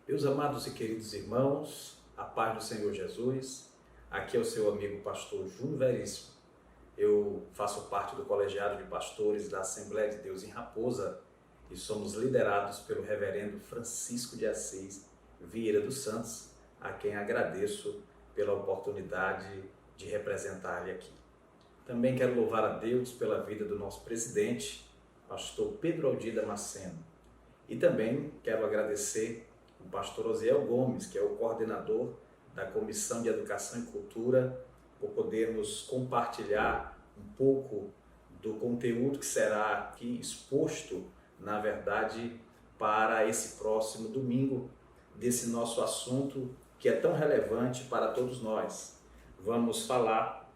Meus amados e queridos irmãos, a paz do Senhor Jesus, aqui é o seu amigo pastor Júnior Veríssimo. Eu faço parte do colegiado de pastores da Assembleia de Deus em Raposa e somos liderados pelo reverendo Francisco de Assis Vieira dos Santos, a quem agradeço pela oportunidade de representar-lhe aqui. Também quero louvar a Deus pela vida do nosso presidente, pastor Pedro Aldir Damasceno. E também quero agradecer o pastor Osiel Gomes, que é o coordenador da Comissão de Educação e Cultura, por podermos compartilhar um pouco do conteúdo que será aqui exposto, na verdade, para esse próximo domingo, desse nosso assunto que é tão relevante para todos nós. Vamos falar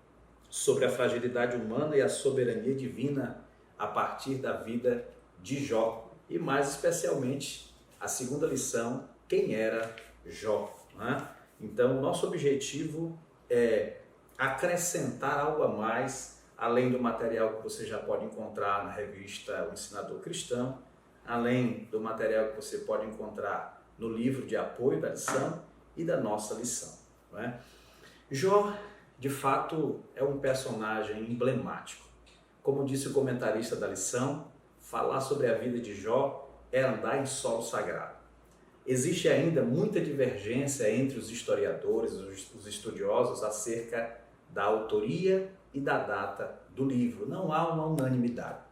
sobre a fragilidade humana e a soberania divina a partir da vida de Jó. E mais especialmente, a segunda lição, quem era Jó, né? Então, nosso objetivo é acrescentar algo a mais, além do material que você já pode encontrar na revista O Ensinador Cristão, além do material que você pode encontrar no livro de apoio da lição e da nossa lição, né? Jó, de fato, é um personagem emblemático. Como disse o comentarista da lição, falar sobre a vida de Jó é andar em solo sagrado. Existe ainda muita divergência entre os historiadores, os estudiosos, acerca da autoria e da data do livro. Não há uma unanimidade.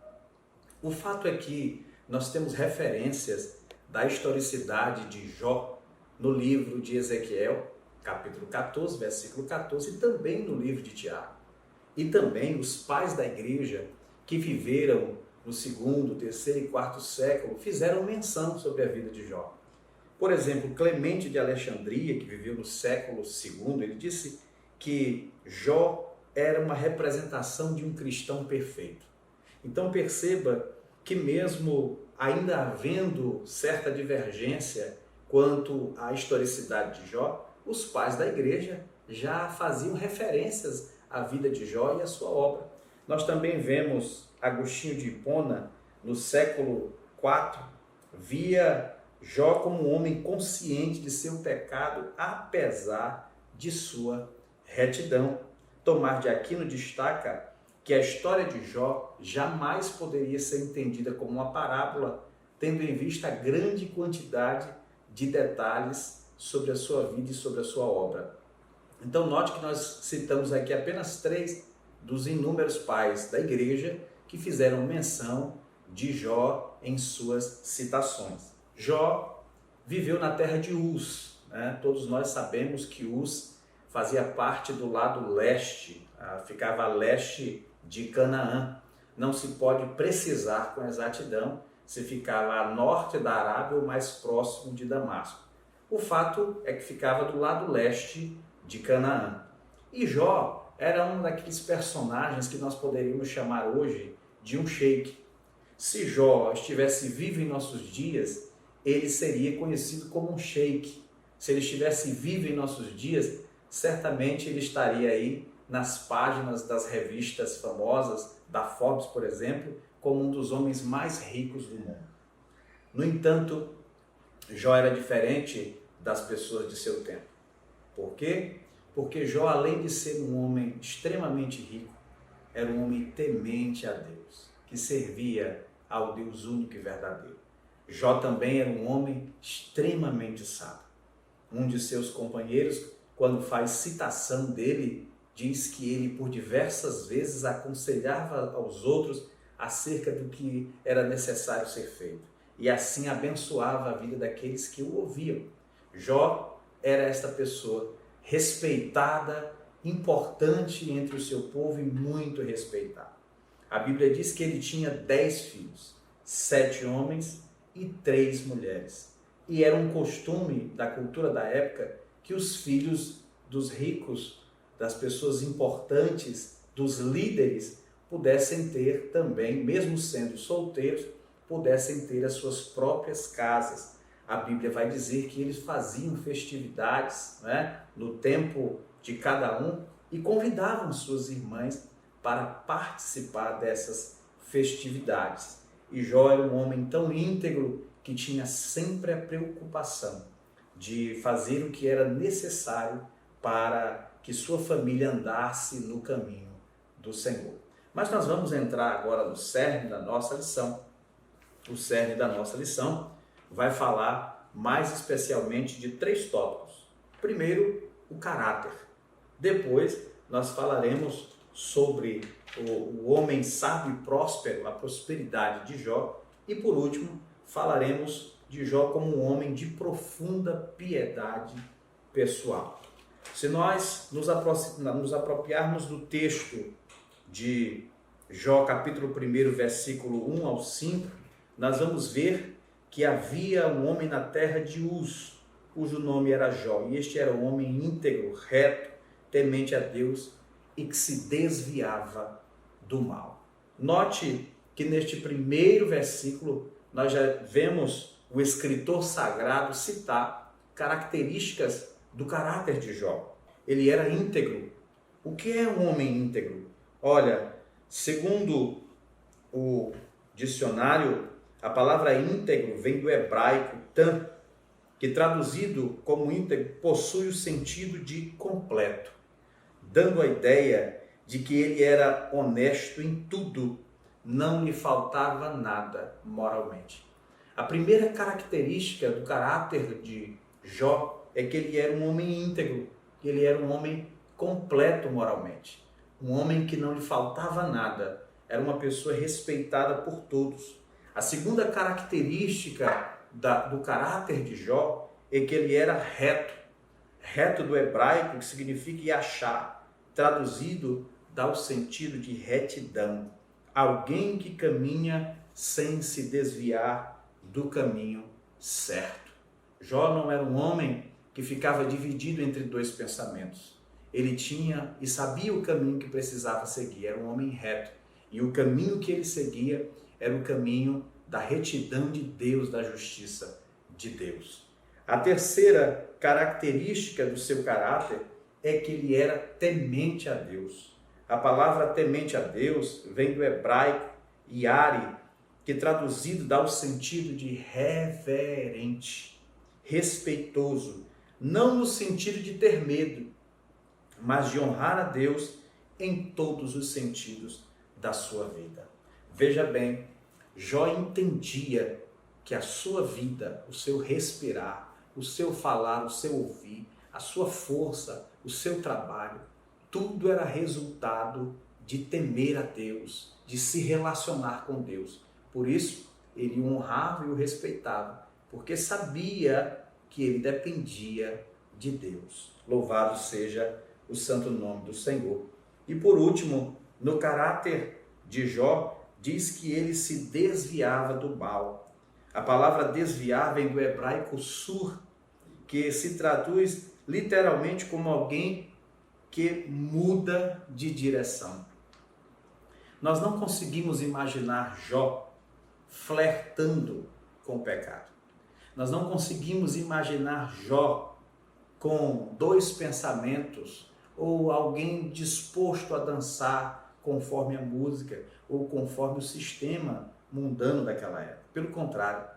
O fato é que nós temos referências da historicidade de Jó no livro de Ezequiel, capítulo 14, versículo 14, e também no livro de Tiago. E também os pais da igreja que viveram no segundo, terceiro e quarto século fizeram menção sobre a vida de Jó. Por exemplo, Clemente de Alexandria, que viveu no século II, ele disse que Jó era uma representação de um cristão perfeito. Então perceba que mesmo ainda havendo certa divergência quanto à historicidade de Jó, os pais da igreja já faziam referências à vida de Jó e à sua obra. Nós também vemos Agostinho de Hipona, no século IV, via Jó como um homem consciente de seu pecado, apesar de sua retidão. Tomás de Aquino destaca que a história de Jó jamais poderia ser entendida como uma parábola, tendo em vista a grande quantidade de detalhes sobre a sua vida e sobre a sua obra. Então note que nós citamos aqui apenas 3 dos inúmeros pais da igreja que fizeram menção de Jó em suas citações. Jó viveu na terra de Uz, né? Todos nós sabemos que Uz fazia parte do lado leste, ficava a leste de Canaã. Não se pode precisar com exatidão se ficava a norte da Arábia ou mais próximo de Damasco. O fato é que ficava do lado leste de Canaã. E Jó era um daqueles personagens que nós poderíamos chamar hoje de um sheik. Se Jó estivesse vivo em nossos dias, ele seria conhecido como um sheik. Se ele estivesse vivo em nossos dias, certamente ele estaria aí nas páginas das revistas famosas, da Forbes, por exemplo, como um dos homens mais ricos do mundo. No entanto, Jó era diferente das pessoas de seu tempo. Por quê? Porque Jó, além de ser um homem extremamente rico, era um homem temente a Deus, que servia ao Deus único e verdadeiro. Jó também era um homem extremamente sábio. Um de seus companheiros, quando faz citação dele, diz que ele por diversas vezes aconselhava aos outros acerca do que era necessário ser feito. E assim abençoava a vida daqueles que o ouviam. Jó era esta pessoa respeitada, importante entre o seu povo e muito respeitada. A Bíblia diz que ele tinha 10 filhos, 7 homens e 3 mulheres. E era um costume da cultura da época que os filhos dos ricos, das pessoas importantes, dos líderes, pudessem ter também, mesmo sendo solteiros, pudessem ter as suas próprias casas. A Bíblia vai dizer que eles faziam festividades, né, no tempo de cada um e convidavam suas irmãs para participar dessas festividades. E Jó era um homem tão íntegro que tinha sempre a preocupação de fazer o que era necessário para que sua família andasse no caminho do Senhor. Mas nós vamos entrar agora no cerne da nossa lição. O cerne da nossa lição vai falar mais especialmente de 3 tópicos. Primeiro, o caráter. Depois, nós falaremos sobre o homem sábio e próspero, a prosperidade de Jó. E por último, falaremos de Jó como um homem de profunda piedade pessoal. Se nós nos apropriarmos do texto de Jó, capítulo 1, versículo 1 ao 5, nós vamos ver que havia um homem na terra de Uz, cujo nome era Jó, e este era um homem íntegro, reto, temente a Deus e que se desviava do mal. Note que neste primeiro versículo nós já vemos o escritor sagrado citar características do caráter de Jó. Ele era íntegro. O que é um homem íntegro? Olha, segundo o dicionário, a palavra íntegro vem do hebraico tam, que traduzido como íntegro possui o sentido de completo, dando a ideia de que ele era honesto em tudo, não lhe faltava nada moralmente. A primeira característica do caráter de Jó é que ele era um homem íntegro, que ele era um homem completo moralmente, um homem que não lhe faltava nada, era uma pessoa respeitada por todos. A segunda característica do caráter de Jó é que ele era reto, reto do hebraico, que significa yachá, traduzido dá o sentido de retidão, alguém que caminha sem se desviar do caminho certo. Jó não era um homem que ficava dividido entre 2 pensamentos. Ele tinha e sabia o caminho que precisava seguir, era um homem reto. E o caminho que ele seguia era o caminho da retidão de Deus, da justiça de Deus. A terceira característica do seu caráter é que ele era temente a Deus. A palavra temente a Deus vem do hebraico yari, que traduzido dá o sentido de reverente, respeitoso, não no sentido de ter medo, mas de honrar a Deus em todos os sentidos da sua vida. Veja bem, Jó entendia que a sua vida, o seu respirar, o seu falar, o seu ouvir, a sua força, o seu trabalho, tudo era resultado de temer a Deus, de se relacionar com Deus. Por isso, ele o honrava e o respeitava, porque sabia que ele dependia de Deus. Louvado seja o santo nome do Senhor. E por último, no caráter de Jó, diz que ele se desviava do mal. A palavra desviar vem do hebraico sur, que se traduz literalmente como alguém que muda de direção. Nós não conseguimos imaginar Jó flertando com o pecado. Nós não conseguimos imaginar Jó com 2 pensamentos ou alguém disposto a dançar conforme a música ou conforme o sistema mundano daquela época. Pelo contrário,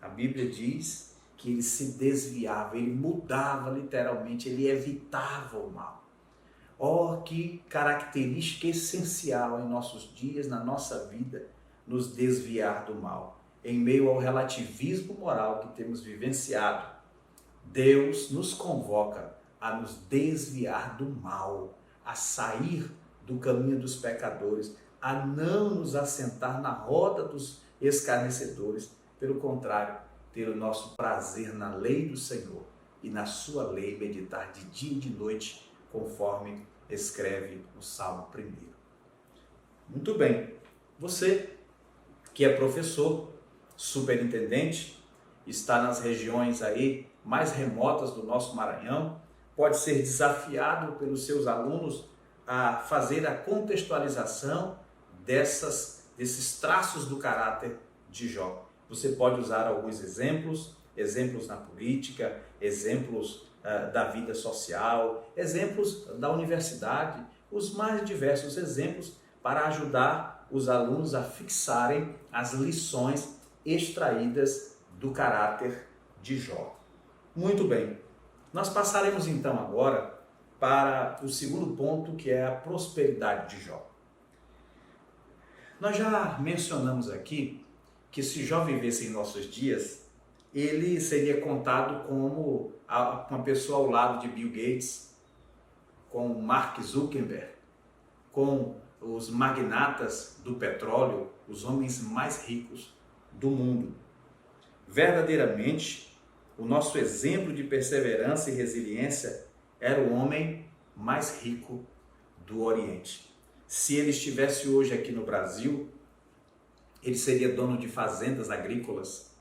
a Bíblia diz que ele se desviava, ele mudava literalmente, ele evitava o mal. Oh, que característica essencial em nossos dias, na nossa vida, nos desviar do mal. Em meio ao relativismo moral que temos vivenciado, Deus nos convoca a nos desviar do mal, a sair do caminho dos pecadores, a não nos assentar na roda dos escarnecedores. Pelo contrário, ter o nosso prazer na lei do Senhor e na sua lei meditar de dia e de noite, conforme escreve o Salmo 1. Muito bem, você que é professor, superintendente, está nas regiões aí mais remotas do nosso Maranhão, pode ser desafiado pelos seus alunos a fazer a contextualização desses traços do caráter de Jó. Você pode usar alguns exemplos na política, exemplos da vida social, exemplos da universidade, os mais diversos exemplos para ajudar os alunos a fixarem as lições extraídas do caráter de Jó. Muito bem, nós passaremos então agora para o segundo ponto, que é a prosperidade de Jó. Nós já mencionamos aqui que se Jó vivesse em nossos dias, ele seria contado como uma pessoa ao lado de Bill Gates, com Mark Zuckerberg, com os magnatas do petróleo, os homens mais ricos do mundo. Verdadeiramente, o nosso exemplo de perseverança e resiliência era o homem mais rico do Oriente. Se ele estivesse hoje aqui no Brasil, ele seria dono de fazendas agrícolas,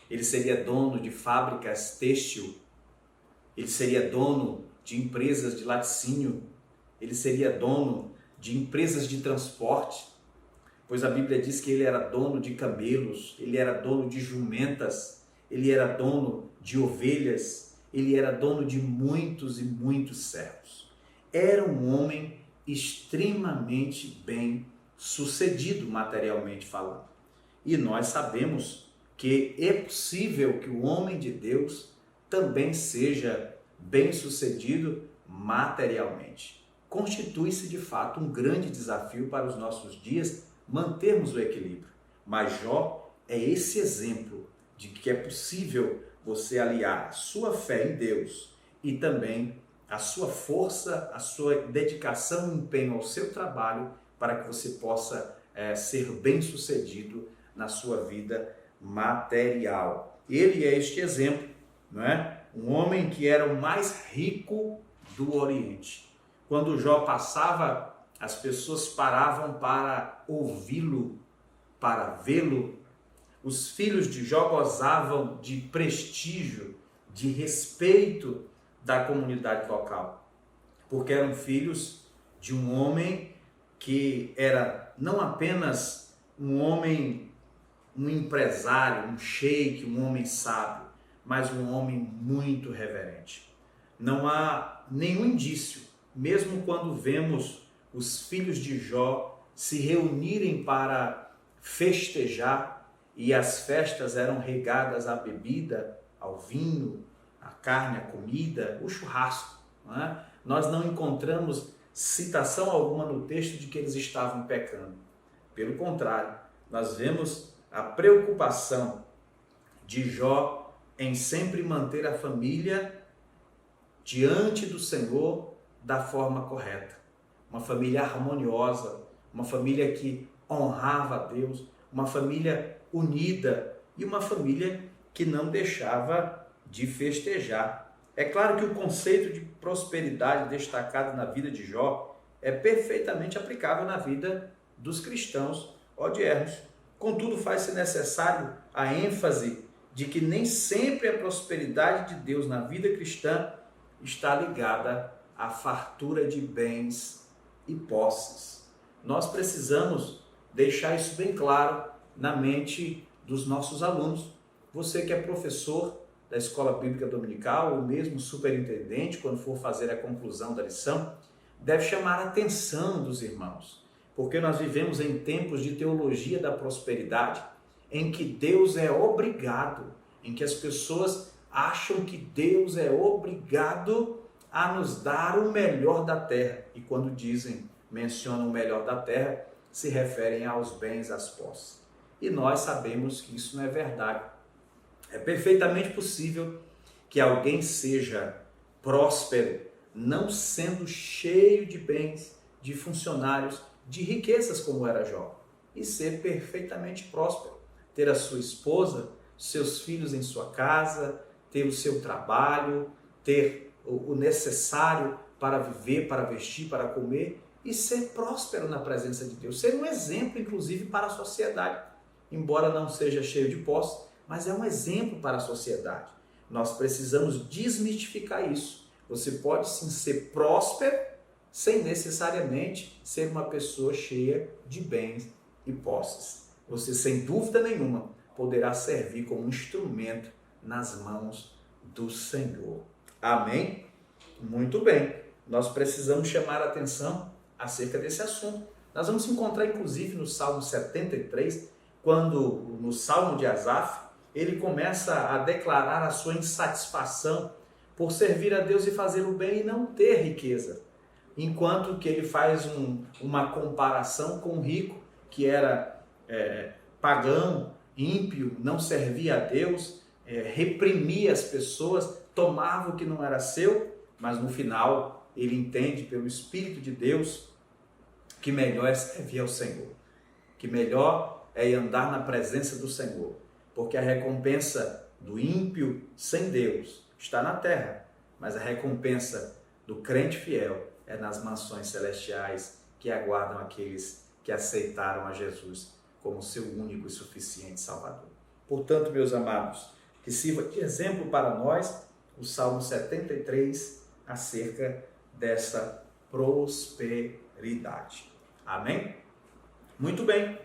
ele seria dono de fábricas têxtil, ele seria dono de empresas de laticínio, ele seria dono de empresas de transporte, pois a Bíblia diz que ele era dono de camelos, ele era dono de jumentas, ele era dono de ovelhas, ele era dono de muitos e muitos servos. Era um homem extremamente bem sucedido materialmente falando. E nós sabemos que é possível que o homem de Deus também seja bem sucedido materialmente. Constitui-se de fato um grande desafio para os nossos dias mantermos o equilíbrio. Mas Jó é esse exemplo de que é possível você aliar a sua fé em Deus e também a sua força, a sua dedicação e empenho ao seu trabalho para que você possa ser bem-sucedido na sua vida material. Ele é este exemplo, não é? Um homem que era o mais rico do Oriente. Quando Jó passava, as pessoas paravam para ouvi-lo, para vê-lo. Os filhos de Jó gozavam de prestígio, de respeito da comunidade local, porque eram filhos de um homem que era não apenas um homem, um empresário, um sheik, um homem sábio, mas um homem muito reverente. Não há nenhum indício, mesmo quando vemos os filhos de Jó se reunirem para festejar, e as festas eram regadas à bebida, ao vinho, à carne, à comida, o churrasco. Não é? Nós não encontramos citação alguma no texto de que eles estavam pecando. Pelo contrário, nós vemos a preocupação de Jó em sempre manter a família diante do Senhor da forma correta. Uma família harmoniosa, uma família que honrava a Deus, uma família unida e uma família que não deixava de festejar. É claro que o conceito de prosperidade destacado na vida de Jó é perfeitamente aplicável na vida dos cristãos odiernos. Contudo, faz-se necessário a ênfase de que nem sempre a prosperidade de Deus na vida cristã está ligada à fartura de bens e posses. Nós precisamos deixar isso bem claro na mente dos nossos alunos. Você que é professor da Escola Bíblica Dominical, ou mesmo superintendente, quando for fazer a conclusão da lição, deve chamar a atenção dos irmãos, porque nós vivemos em tempos de teologia da prosperidade, em que Deus é obrigado, em que as pessoas acham que Deus é obrigado a nos dar o melhor da terra. E quando mencionam o melhor da terra, se referem aos bens, às posses. E nós sabemos que isso não é verdade. É perfeitamente possível que alguém seja próspero, não sendo cheio de bens, de funcionários, de riquezas como era Jó, e ser perfeitamente próspero. Ter a sua esposa, seus filhos em sua casa, ter o seu trabalho, ter o necessário para viver, para vestir, para comer e ser próspero na presença de Deus. Ser um exemplo, inclusive, para a sociedade. Embora não seja cheio de posse, mas é um exemplo para a sociedade. Nós precisamos desmistificar isso. Você pode sim ser próspero sem necessariamente ser uma pessoa cheia de bens e posses. Você, sem dúvida nenhuma, poderá servir como um instrumento nas mãos do Senhor. Amém? Muito bem. Nós precisamos chamar a atenção acerca desse assunto. Nós vamos encontrar, inclusive, no Salmo 73, quando no Salmo de Asaf, ele começa a declarar a sua insatisfação por servir a Deus e fazer o bem e não ter riqueza. Enquanto que ele faz uma comparação com o rico, que era pagão, ímpio, não servia a Deus, reprimia as pessoas, tomava o que não era seu, mas no final ele entende pelo Espírito de Deus que melhor é servir ao Senhor, que melhor é andar na presença do Senhor, porque a recompensa do ímpio sem Deus está na terra, mas a recompensa do crente fiel é nas mansões celestiais que aguardam aqueles que aceitaram a Jesus como seu único e suficiente Salvador. Portanto, meus amados, que sirva de exemplo para nós o Salmo 73 acerca dessa prosperidade. Amém? Muito bem.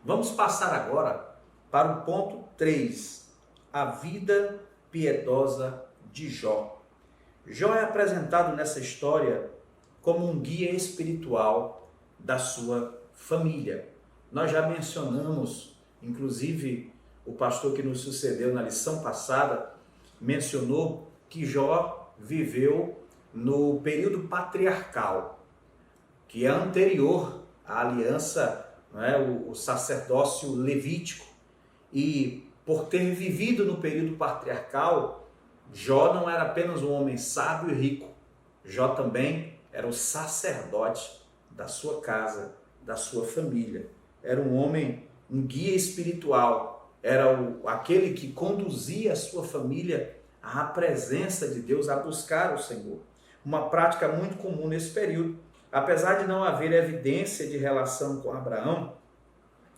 Vamos passar agora para o ponto 3, a vida piedosa de Jó. Jó é apresentado nessa história como um guia espiritual da sua família. Nós já mencionamos, inclusive o pastor que nos sucedeu na lição passada mencionou que Jó viveu no período patriarcal, que é anterior à aliança, o sacerdócio levítico. E por ter vivido no período patriarcal, Jó não era apenas um homem sábio e rico, Jó também era o sacerdote da sua casa, da sua família. Era um homem, um guia espiritual, era aquele que conduzia a sua família à presença de Deus, a buscar o Senhor. Uma prática muito comum nesse período. Apesar de não haver evidência de relação com Abraão,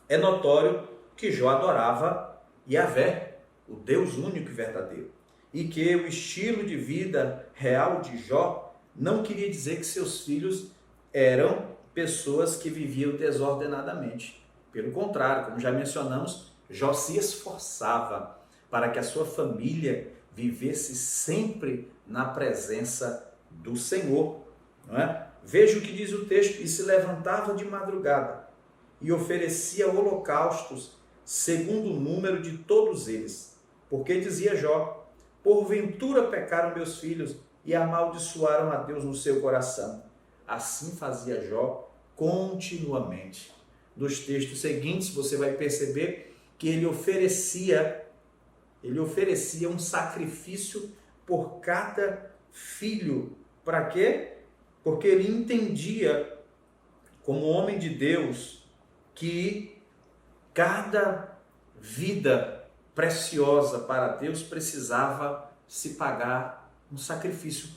é notório que Jó adorava Yahvé, o Deus único e verdadeiro. E que o estilo de vida real de Jó não queria dizer que seus filhos eram pessoas que viviam desordenadamente. Pelo contrário, como já mencionamos, Jó se esforçava para que a sua família vivesse sempre na presença do Senhor. Não é? Veja o que diz o texto: e se levantava de madrugada e oferecia holocaustos segundo o número de todos eles. Porque dizia Jó: porventura pecaram meus filhos e amaldiçoaram a Deus no seu coração. Assim fazia Jó continuamente. Nos textos seguintes você vai perceber que ele oferecia um sacrifício por cada filho. Para quê? Porque ele entendia, como homem de Deus, que cada vida preciosa para Deus precisava se pagar um sacrifício,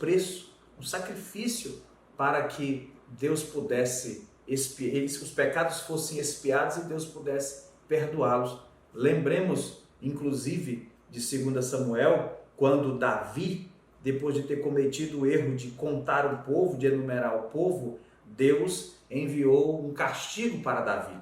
um sacrifício para que Deus pudesse os pecados fossem expiados e Deus pudesse perdoá-los. Lembremos, inclusive, de 2 Samuel, quando Davi, depois de ter cometido o erro de contar o povo, de enumerar o povo, Deus enviou um castigo para Davi.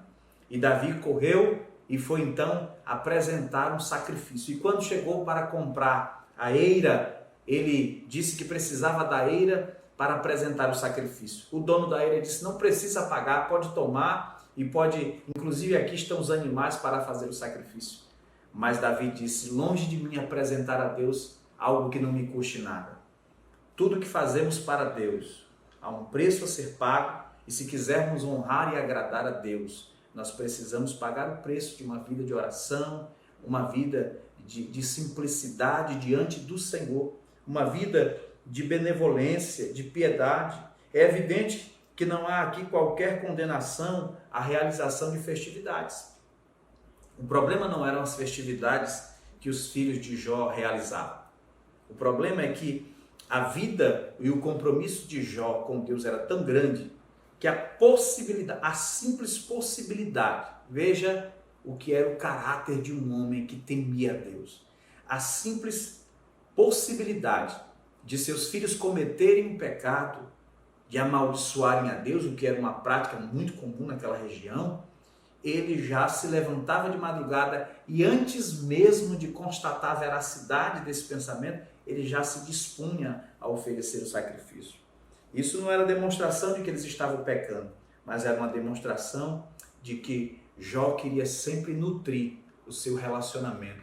E Davi correu e foi então apresentar um sacrifício. E quando chegou para comprar a eira, ele disse que precisava da eira para apresentar o sacrifício. O dono da eira disse: não precisa pagar, pode tomar e pode, inclusive aqui estão os animais para fazer o sacrifício. Mas Davi disse: longe de mim apresentar a Deus algo que não me custe nada. Tudo que fazemos para Deus há um preço a ser pago, e se quisermos honrar e agradar a Deus, nós precisamos pagar o preço de uma vida de oração, uma vida de simplicidade diante do Senhor, uma vida de benevolência, de piedade. É evidente que não há aqui qualquer condenação à realização de festividades. O problema não eram as festividades que os filhos de Jó realizavam. O problema é que a vida e o compromisso de Jó com Deus era tão grande que a simples possibilidade, veja o que era o caráter de um homem que temia a Deus, a simples possibilidade de seus filhos cometerem um pecado, de amaldiçoarem a Deus, o que era uma prática muito comum naquela região, ele já se levantava de madrugada e antes mesmo de constatar a veracidade desse pensamento, ele já se dispunha a oferecer o sacrifício. Isso não era demonstração de que eles estavam pecando, mas era uma demonstração de que Jó queria sempre nutrir o seu relacionamento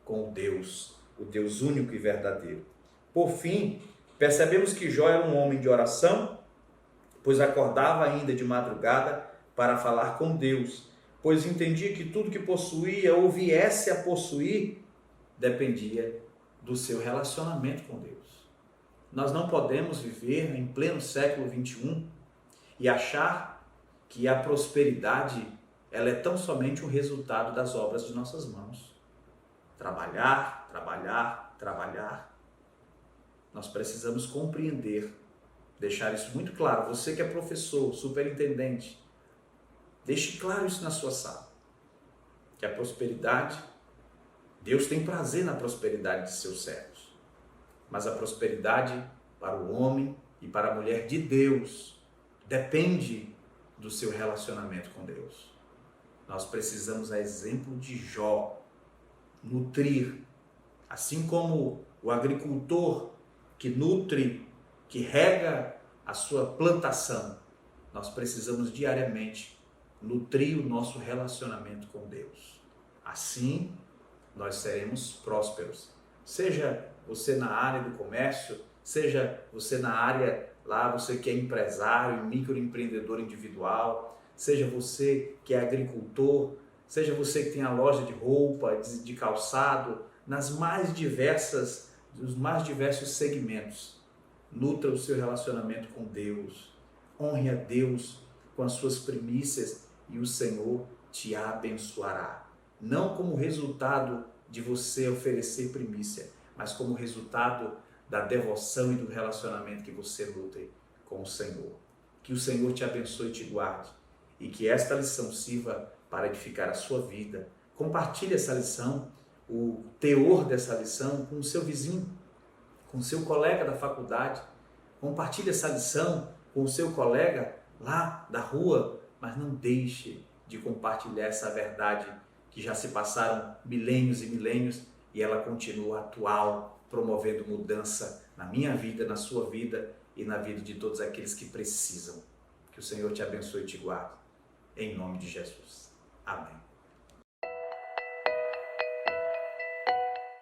com o Deus único e verdadeiro. Por fim, percebemos que Jó era um homem de oração, pois acordava ainda de madrugada para falar com Deus, pois entendia que tudo que possuía ou viesse a possuir dependia do seu relacionamento com Deus. Nós não podemos viver em pleno século XXI e achar que a prosperidade ela é tão somente um resultado das obras de nossas mãos. Trabalhar, trabalhar, trabalhar. Nós precisamos compreender, deixar isso muito claro. Você que é professor, superintendente, deixe claro isso na sua sala. Que a prosperidade, Deus tem prazer na prosperidade de seus servos. Mas a prosperidade para o homem e para a mulher de Deus depende do seu relacionamento com Deus. Nós precisamos, a exemplo de Jó, nutrir, assim como o agricultor que nutre, que rega a sua plantação, nós precisamos diariamente nutrir o nosso relacionamento com Deus. Assim, nós seremos prósperos. Seja você na área do comércio, seja você na área lá, você que é empresário, microempreendedor individual, seja você que é agricultor, seja você que tem a loja de roupa, de calçado, nos mais diversos segmentos. Nutra o seu relacionamento com Deus, honre a Deus com as suas primícias e o Senhor te abençoará. Não como resultado de você oferecer primícia, mas como resultado da devoção e do relacionamento que você nutre com o Senhor. Que o Senhor te abençoe e te guarde e que esta lição sirva para edificar a sua vida. Compartilhe essa lição, o teor dessa lição com o seu vizinho, com o seu colega da faculdade. Compartilhe essa lição com o seu colega lá da rua, mas não deixe de compartilhar essa verdade que já se passaram milênios e milênios e ela continua atual, promovendo mudança na minha vida, na sua vida e na vida de todos aqueles que precisam. Que o Senhor te abençoe e te guarde. Em nome de Jesus. Amém.